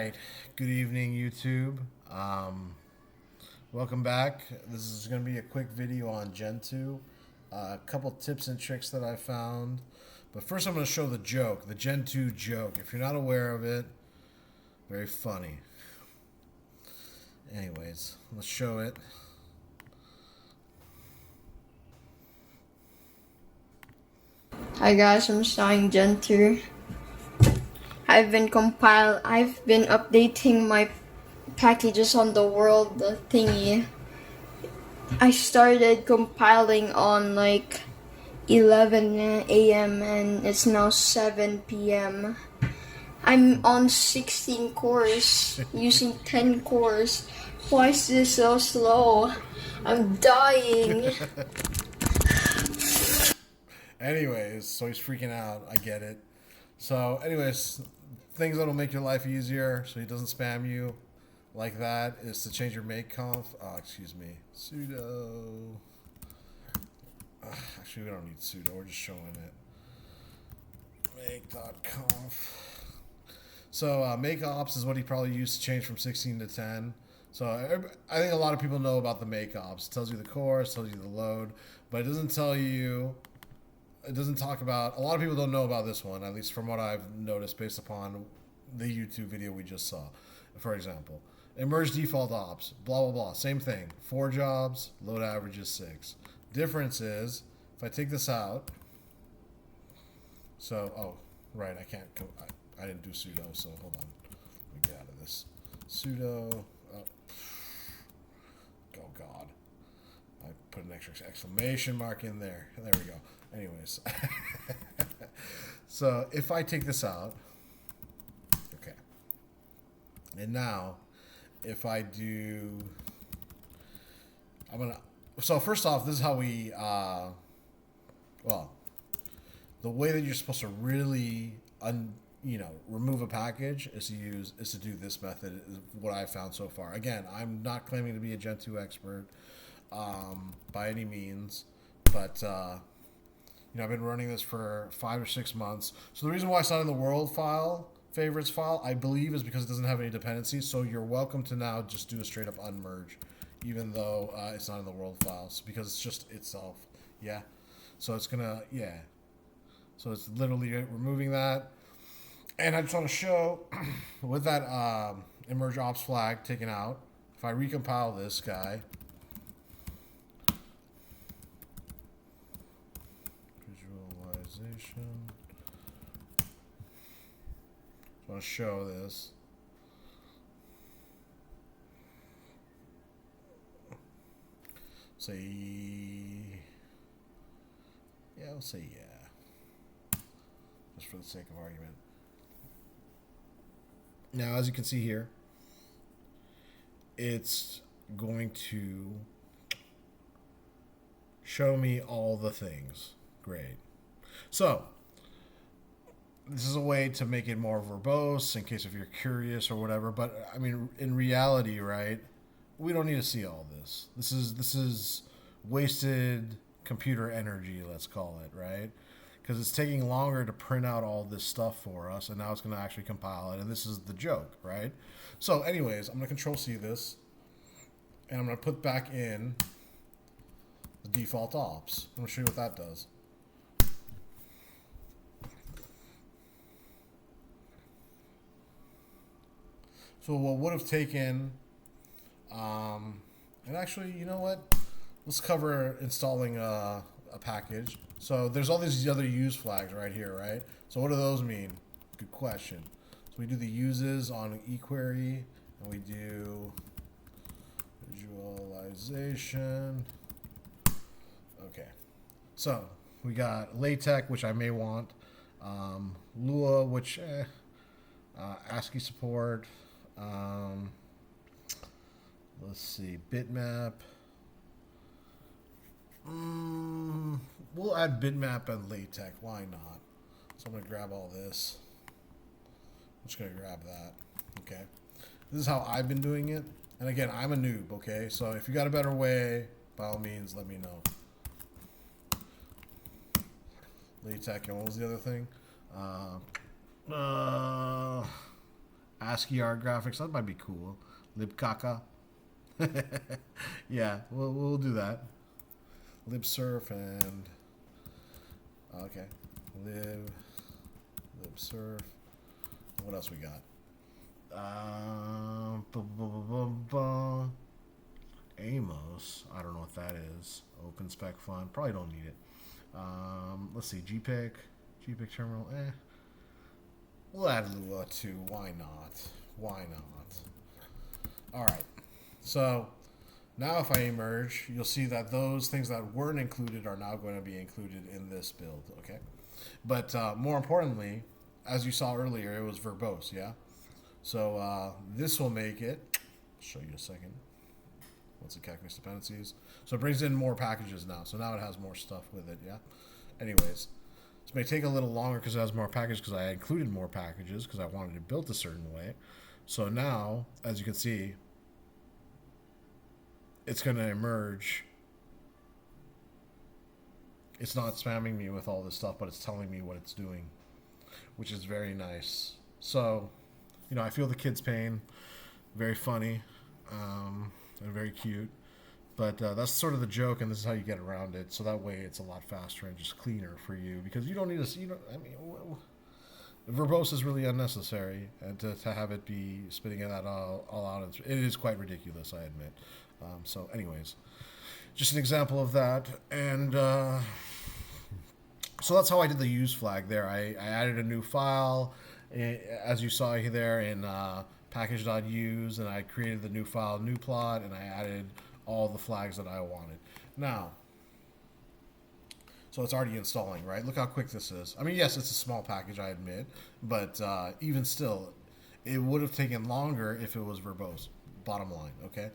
right. Good evening, YouTube. Welcome back. This is going to be a quick video on Gentoo. A couple tips and tricks that I found. But first, I'm going to show the joke, the Gentoo joke. If you're not aware of it, very funny. Anyways, let's show it. Hi guys, I'm starting Gentoo. I've been updating my packages on the world thingy. I started compiling on like 11 a.m. and it's now 7 p.m. I'm on 16 cores using 10 cores. Why is this so slow? I'm dying. Anyways, so he's freaking out. I get it. So, anyways, things that'll make your life easier so he doesn't spam you like that is to change your make conf. Oh, excuse me. Sudo. Actually, we don't need sudo. We're just showing it. Make.conf. So, make ops is what he probably used to change from 16 to 10. So, I think a lot of people know about the make ops. It tells you the course, tells you the load, but it doesn't tell you. It doesn't talk about, a lot of people don't know about this one, at least from what I've noticed based upon the YouTube video we just saw. For example, emerge default ops, blah, blah, blah. Same thing. 4 jobs, load average is 6. Difference is, if I take this out, so, oh, right, I can't, I didn't do sudo, so hold on. Let me get out of this. Sudo, oh God. I put an extra exclamation mark in there. There we go. Anyways. So if I take this out, okay. And now, if I do, so first off, this is how we, well, the way that you're supposed to really, remove a package is to do this method, is what I've found so far. Again, I'm not claiming to be a Gentoo expert by any means, but I've been running this for 5 or 6 months. So the reason why it's not in the world file, favorites file, I believe is because it doesn't have any dependencies. So you're welcome to now just do a straight up unmerge, even though it's not in the world files, because it's just itself. Yeah. So it's gonna, yeah. So it's literally removing that. And I just want to show with that emerge ops flag taken out, if I recompile this guy, visualization, I want to show this. Say, yeah, I'll say yeah, just for the sake of argument. Now, as you can see here, it's going to show me all the things. Great. So, this is a way to make it more verbose in case if you're curious or whatever. But, I mean, in reality, right, we don't need to see all this. This is wasted computer energy, let's call it, right? Because it's taking longer to print out all this stuff for us, and now it's going to actually compile it, and this is the joke, right? So anyways, I'm going to Control-C this, and I'm going to put back in the default ops. I'm going to show you what that does. So what would have taken, and actually, you know what? Let's cover installing a package. So there's all these other use flags right here, right? So what do those mean? Good question. So we do the uses on eQuery, and we do visualization. Okay. So we got LaTeX, which I may want, Lua, which ASCII support. Let's see, bitmap. We'll add bitmap and LaTeX. Why not? So I'm going to grab all this. I'm just going to grab that. Okay. This is how I've been doing it. And again, I'm a noob, okay? So if you got a better way, by all means, let me know. LaTeX, and what was the other thing? ASCII art graphics. That might be cool. Libcaca. Yeah, we'll do that. Libsurf and okay, libsurf. What else we got? Amos. I don't know what that is. Open spec font. Probably don't need it. Let's see. GPIC terminal. We'll add Lua too. Why not? Why not? All right. So now if I emerge, you'll see that those things that weren't included are now going to be included in this build. Okay. But more importantly, as you saw earlier, it was verbose. Yeah. So this will make it. I'll show you a second. Once it calculates dependencies. So it brings in more packages now. So now it has more stuff with it, yeah? Anyways, this may take a little longer because it has more packages because I included more packages because I wanted it built a certain way. So now, as you can see, it's going to emerge. It's not spamming me with all this stuff, but it's telling me what it's doing, which is very nice. So, you know, I feel the kid's pain. Very funny. And very cute, but that's sort of the joke, and this is how you get around it. So that way, it's a lot faster and just cleaner for you because you don't need to. You know, I mean, verbose is really unnecessary, and to have it be spitting it all out, it is quite ridiculous, I admit. So, anyways, just an example of that, and so that's how I did the use flag there. I added a new file, as you saw there in. Package.use, and I created the new file new plot, and I added all the flags that I wanted. Now, so it's already installing, right? Look how quick this is. I mean, yes, it's a small package, I admit, but even still, it would have taken longer if it was verbose. Bottom line, okay?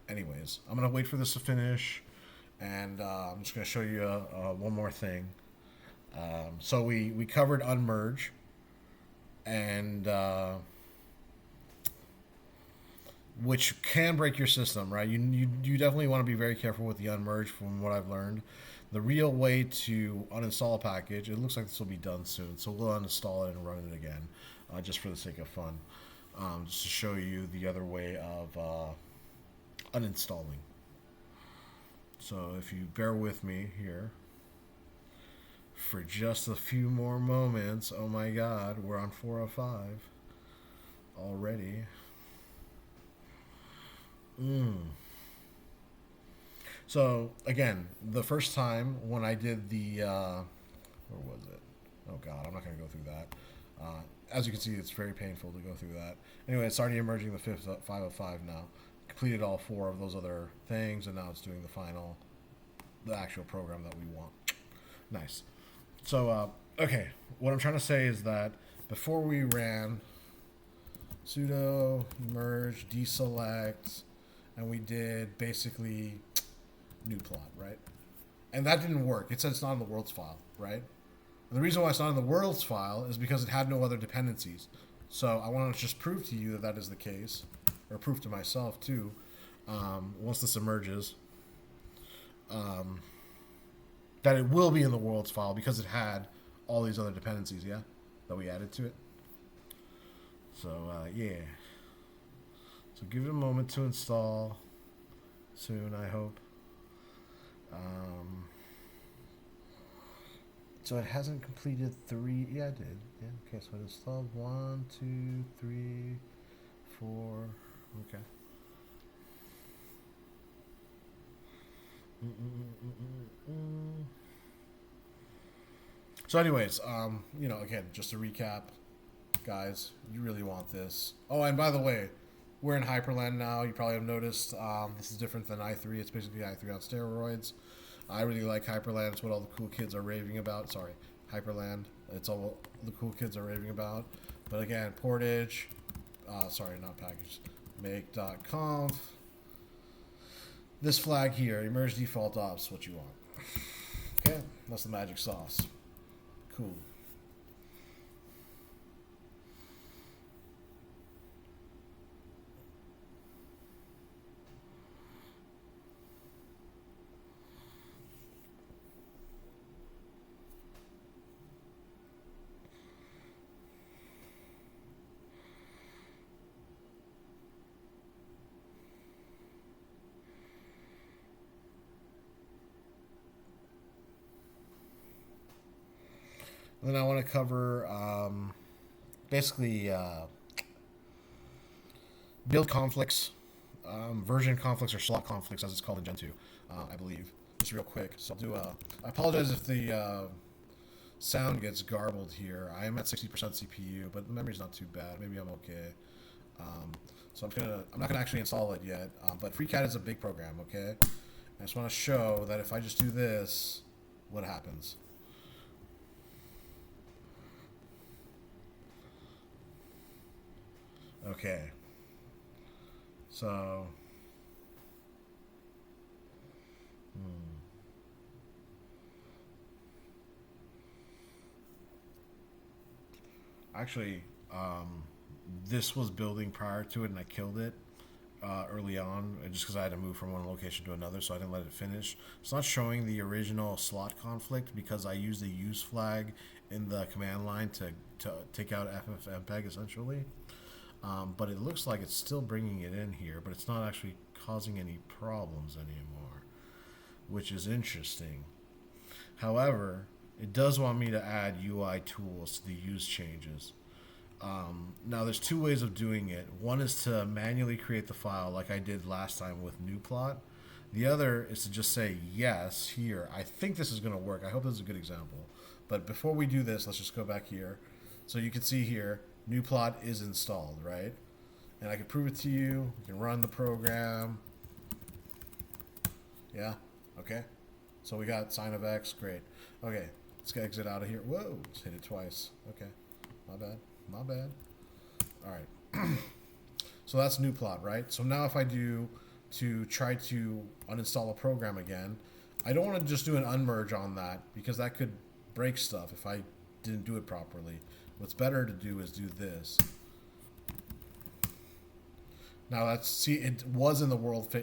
Anyways, I'm going to wait for this to finish, and I'm just going to show you one more thing. So we covered unmerge, and which can break your system, right? You definitely want to be very careful with the unmerge from what I've learned. The real way to uninstall a package, it looks like this will be done soon, so we'll uninstall it and run it again, just for the sake of fun, just to show you the other way of uninstalling. So if you bear with me here for just a few more moments, oh my god, we're on 405 already. So again, the first time when I did the where was it? Oh god, I'm not going to go through that. As you can see, it's very painful to go through that. Anyway, it's already emerging the 505 now. Completed all 4 of those other things, and now it's doing the actual program that we want. Nice. So okay, what I'm trying to say is that before we ran sudo merge deselect, and we did basically new plot, right? And that didn't work. It said it's not in the worlds file, right? And the reason why it's not in the worlds file is because it had no other dependencies. So I want to just prove to you that that is the case, or prove to myself too, once this emerges, that it will be in the worlds file because it had all these other dependencies, yeah, that we added to it. So yeah. So give it a moment to install. Soon, I hope. So it hasn't completed 3. Yeah, it did. Yeah. Okay. So it installed 1, 2, 3, 4. Okay. So, anyways, you know, again, just to recap, guys, you really want this. Oh, and by the way, we're in Hyperland now. You probably have noticed this is different than i3. It's basically i3 on steroids. I really like Hyperland. It's what all the cool kids are raving about. Sorry, Hyperland. It's all the cool kids are raving about. But again, portage. Sorry, not package. Make.conf. This flag here, emerge default ops, what you want. Okay, that's the magic sauce. Cool. Then I want to cover basically build conflicts, version conflicts, or slot conflicts, as it's called in Gentoo, I believe. Just real quick. So I'll do I apologize if the sound gets garbled here. I am at 60% CPU, but the memory's not too bad. Maybe I'm okay. So I'm not gonna actually install it yet. But FreeCAD is a big program, okay? I just want to show that if I just do this, what happens. Okay. So. Actually, this was building prior to it, and I killed it early on, just because I had to move from one location to another, so I didn't let it finish. It's not showing the original slot conflict because I used the use flag in the command line to take out FFmpeg essentially. But it looks like it's still bringing it in here, but it's not actually causing any problems anymore, which is interesting. However, it does want me to add UI tools to the use changes. Now, there's two ways of doing it. One is to manually create the file like I did last time with NewPlot. The other is to just say yes here. I think this is going to work. I hope this is a good example. But before we do this, let's just go back here. So you can see here, NewPlot is installed, right? And I can prove it to you. You can run the program. Yeah, okay. So we got sine of x, great. Okay, let's exit out of here. Whoa, just hit it twice. Okay, my bad, my bad. All right. So that's NewPlot, right? So now if I do to try to uninstall a program again, I don't want to just do an unmerge on that because that could break stuff if I didn't do it properly. What's better to do is do this. Now that's, see, it was in the world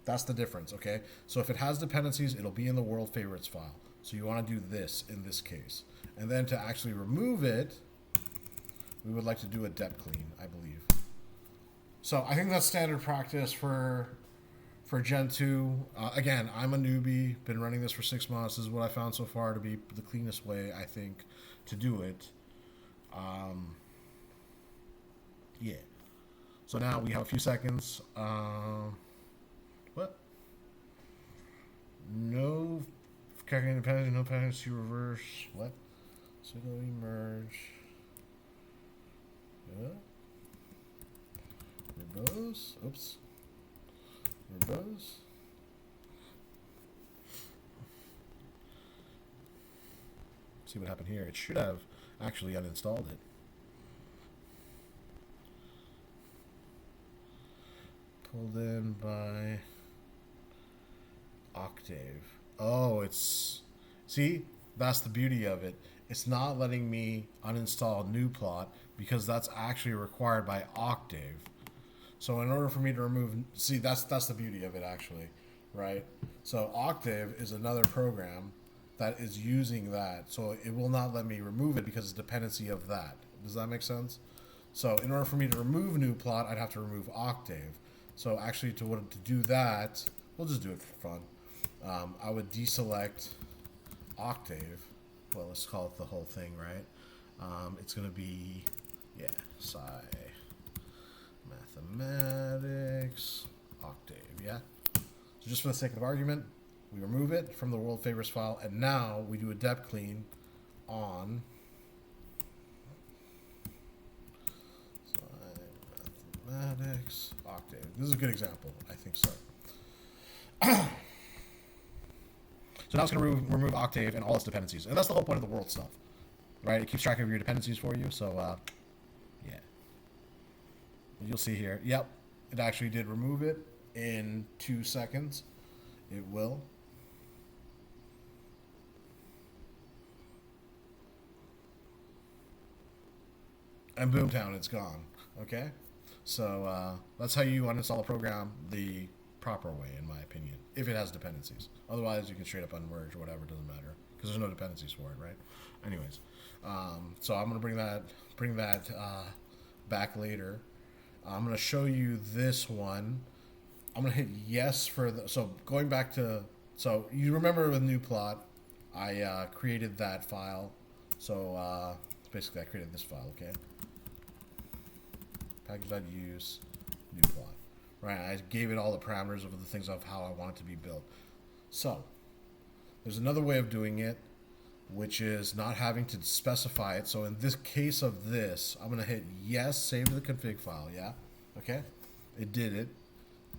that's the difference, okay? So if it has dependencies, it'll be in the world favorites file. So you want to do this in this case. And then to actually remove it, we would like to do a dep clean, I believe. So I think that's standard practice for Gentoo. Again, I'm a newbie, been running this for 6 months. This is what I found so far to be the cleanest way, I think, to do it. Yeah. So now we have a few seconds. What? No calculating dependency, no dependency reverse. What? Sudo merge. Yeah. Verbose. Oops. Verbose. See what happened here. It should have actually uninstalled it. Pulled in by Octave. Oh, it's... See? That's the beauty of it. It's not letting me uninstall NewPlot because that's actually required by Octave. So in order for me to remove... See, that's the beauty of it, actually. Right? So Octave is another program that is using that. So it will not let me remove it because it's a dependency of that. Does that make sense? So in order for me to remove NewPlot, I'd have to remove Octave. So actually to do that, we'll just do it for fun. I would deselect Octave. Well, let's call it the whole thing, right? It's going to be, yeah, Sci Mathematics Octave, yeah? So just for the sake of argument, we remove it from the world favorites file, and now we do a dep clean on Mathematics Octave. This is a good example. I think so. So now it's going to remove Octave and all its dependencies. And that's the whole point of the world stuff. Right? It keeps track of your dependencies for you. So, yeah. You'll see here. Yep. It actually did remove it in 2 seconds. It will. And boomtown, it's gone. Okay? So that's how you uninstall a program the proper way, in my opinion, if it has dependencies. Otherwise, you can straight up unmerge or whatever, doesn't matter, because there's no dependencies for it, right? Anyways, so I'm going to bring that back later. I'm going to show you this one. I'm going to hit yes for the... So going back to... So you remember with NewPlot, I created that file So basically I created this file, okay? Package.use, new plot. Right, I gave it all the parameters of the things of how I want it to be built. So, there's another way of doing it, which is not having to specify it. So in this case of this, I'm gonna hit yes, save to the config file, yeah? Okay, it did it.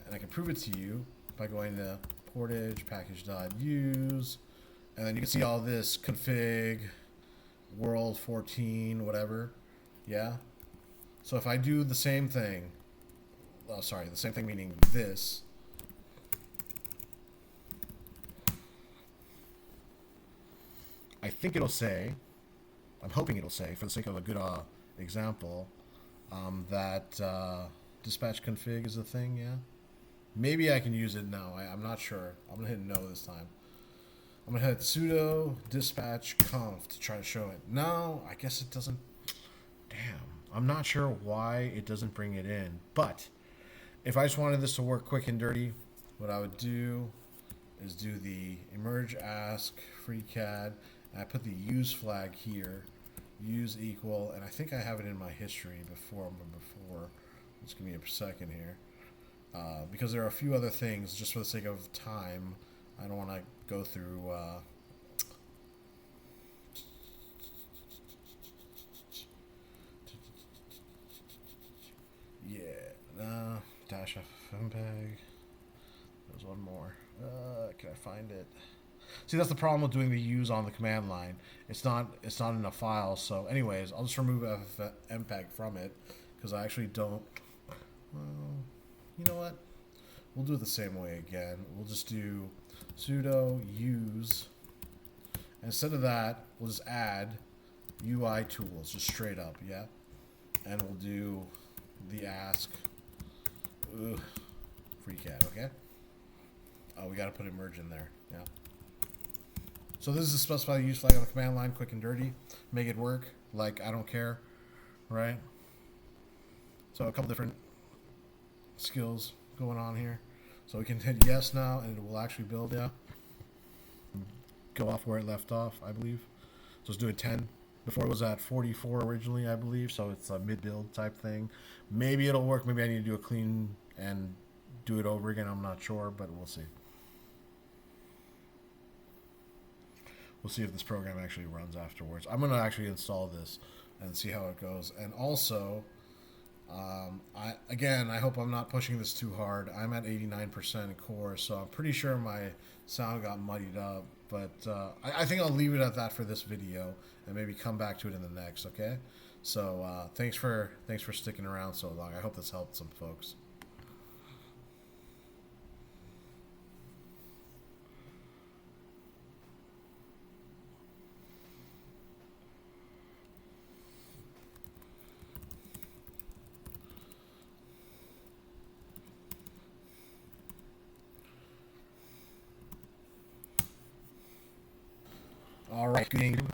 And I can prove it to you by going to portage, package.use, and then you can see all this config, world 14, whatever, yeah? So if I do the same thing, the same thing meaning this, I think it'll say, I'm hoping it'll say, for the sake of a good example, that dispatch config is a thing, yeah? Maybe I can use it now. I'm not sure. I'm going to hit no this time. I'm going to hit sudo dispatch conf to try to show it. No, I guess it doesn't. Damn. I'm not sure why it doesn't bring it in. But if I just wanted this to work quick and dirty, what I would do is do the emerge ask freecad. And I put the use flag here. Use equal. And I think I have it in my history before. Just give me a second here. Because there are a few other things, just for the sake of time, I don't want to go through. Dash fmpeg. There's one more. Can I find it? See, that's the problem with doing the use on the command line. It's not in a file. So, anyways, I'll just remove fmpeg from it because I actually don't. Well, you know what? We'll do it the same way again. We'll just do sudo use. And instead of that, we'll just add UI tools, just straight up, yeah? And we'll do the ask freecad, okay? Oh, we got to put emerge in there, yeah. So this is to specify the use flag on the command line, quick and dirty. Make it work, like I don't care, right? So a couple different skills going on here. So we can hit yes now and it will actually build, yeah. Go off where it left off, I believe. So let's do it 10. Before it was at 44 originally, I believe. So it's a mid-build type thing. Maybe it'll work. Maybe I need to do a clean and do it over again. I'm not sure, but we'll see. We'll see if this program actually runs afterwards. I'm going to actually install this and see how it goes. And also, I hope I'm not pushing this too hard. I'm at 89% core, so I'm pretty sure my sound got muddied up. But I think I'll leave it at that for this video and maybe come back to it in the next, okay? So thanks for sticking around so long. I hope this helped some folks. All right, good evening.